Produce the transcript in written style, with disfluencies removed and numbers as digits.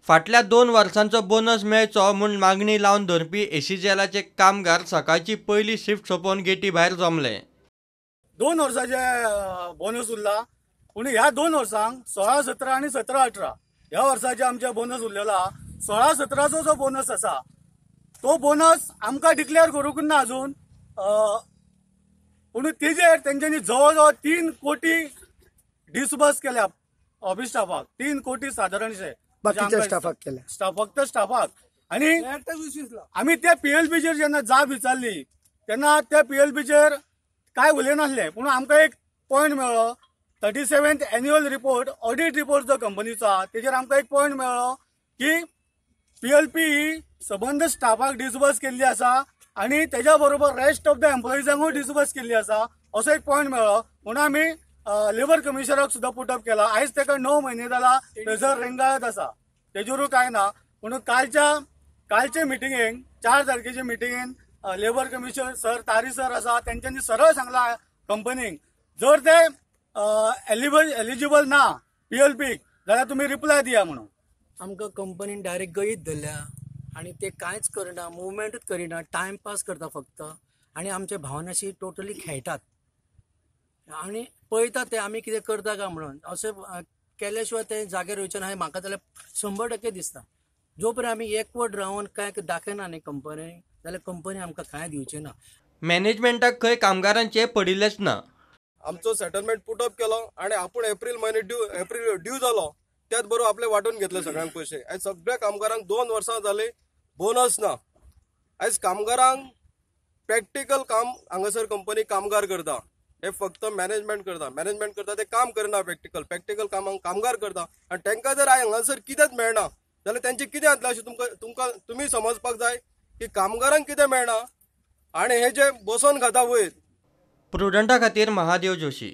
फाटल्या 2 वर्सांचो बोनस मेळचो म्हूण मागणी लावन धरपी एसीजेलाचे कामगार सकाळची पयली शिफ्ट सोंपोवन गेटी भायर जमले. 2 वर्साचे बोनस उरला, पूण ह्या 2 वर्सांक 16-17 आणि 17-18 ह्या वर्साचे आमचे बोनस उरलेला. 16-17चो जो बोनस आसा तो बोनस आमकां डिक्लेअर करूंक ना अजून, पूण तेजेर तेंच्यांनी जवळ जवळ 3 कोटी डिसबस केल्या ऑफिस स्टाफाक. 3 कोटी साधारणशे बाकीच्या स्टाफाक केल्या, फक्त स्टाफाक. आणि आम्ही त्या पीएलपीचेर जेन्ना जाब विचारली तेन्ना त्या पीएलपीचेर काय उलयनासले, पूण आमकां एक पॉयंट मेळ्ळो. 37th annual report, audit report जो कंपनीचो आहा तेजेर आमकां एक पॉयंट मेळ्ळो की पीएलपी ही सबंद स्टाफाक डिसबस केल्ली आसा आणि तेज्या बरोबर रेस्ट ऑफ द एम्प्लॉईजांकूय डिसबस केल्ली आसा असो एक पॉयंट मेळ्ळो. म्हणून आमी लेबर कमिशनराक सुद्दां पुटअप केला. आयज ताका 9 म्हयने जाला थंयसर रेंगाळत आसा, तेजेरूय काय ना. म्हणून कालचे मिटिंगेक 4 तारखेचे मिटिंगेन लेबर कमिशनर सर तारी सर आसा तेंच्यांनी सरळ सांगला कंपनीक जर ते एलिजिबल ना पीएलपीक जाल्यार तुमी रिप्लाय दिया म्हणून. आमकां कंपनीन डायरेक्ट गळीत धरल्या आणि ते कांयच करना, मुवमेंटूच करिना, टायमपास करता फक्त. आणि आमचे भावनाशी टोटली खेळटात आणि पळयतात ते आमी कितें करता काय म्हणून. अशें केल्या ते जाग्यार वयचे ना म्हाका जाल्यार 100% दिसता. जो पर्यंत आमी एकवट रावन कांय दाखयना न्ही कंपनी, जाल्यार कंपनी आमकां कांय दिवची ना. मॅनेजमेंटाक खंय कामगारांचे पडिल्लेच ना. आमचो सेटलमेंट पुटअप केलो आणि आपण एप्रील महिने ड्यू जालो त्याच बरोबर आपले वाटून घेतले सगळ्यांक पैसे. आयज सगळ्या कामगारांक 2 वर्सां जाली बोनस ना. आयज कामगारांक प्रॅक्टिकल काम हांगासर कंपनी कामगार करता, हे फक्त मॅनेजमेंट करता ते काम करना. प्रॅक्टिकल कामांक कामगार करता आणि तांकां जर हांगासर कितेंच मेळना जाल्यार तेंचे कितें जातलें अशें तुमी समजपाक जाय की कामगारांक कितें मेळना आणि हे जे बसोन खाता वयर. प्रुडंटा खातीर महादेव जोशी.